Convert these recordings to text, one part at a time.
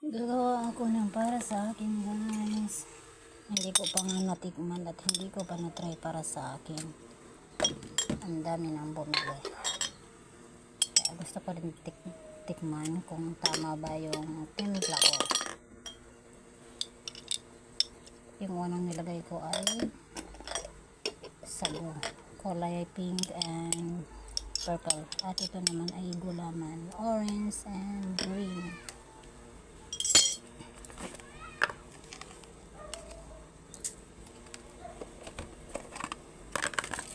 Gagawa ako ng para sa akin, guys. Hindi ko pa nga natikman at hindi ko pa na-try para sa akin. Ang dami nang bumili. Kaya gusto ko rin tikman kung tama ba yung timpla ko. Yung unang nilagay ko ay sago. Kulay pink and purple. At ito naman ay gulaman. Orange and green.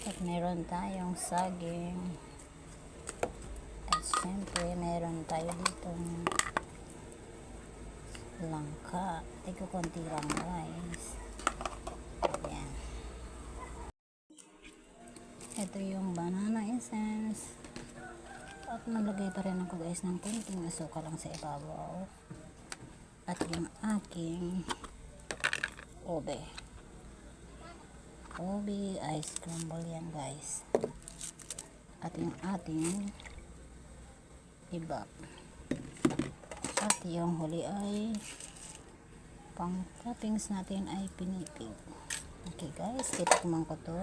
At meron tayong saging. At syempre meron tayo ditong langka. Ito konti lang, guys. Ayan. Ito yung banana essence. At nalagay pa rin ako, guys, ng konting asukal lang sa ibabaw. At yung aking ube. Ube ice crumble yan, guys. At yung ating iba. At yung huli ay pang toppings natin ay pinipig. Okay, guys, titikman ko to.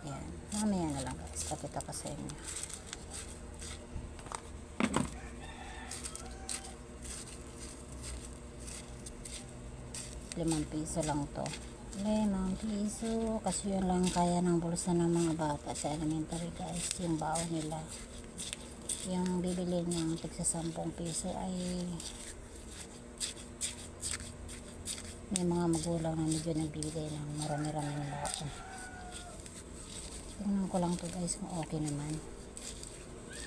Yan, mamaya na lang, guys, pakita ko sa inyo. ₱5 lang to. ₱5 kasi yun lang kaya ng bulsa ng mga bata sa elementary, guys. Yung baon nila, yung bibili niyang tigsa ₱10 ay may mga magulang na medyo nagbibigay ng marami-raming baon. Tingnan ko lang to, guys, kung okay naman.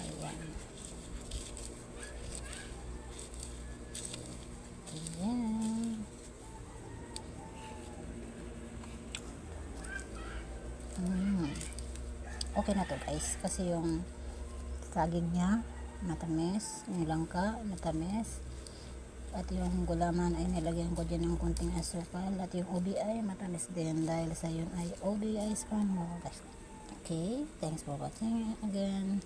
Ayan. Ayan. Okay na to, guys, kasi yung saging niya matamis, yung langka matamis, at yung gulaman ay nilagyan ko din ng konting asukal, at yung ubi ay matamis din dahil sa yun ay ubi ice cream, guys. Okay, thanks for watching again.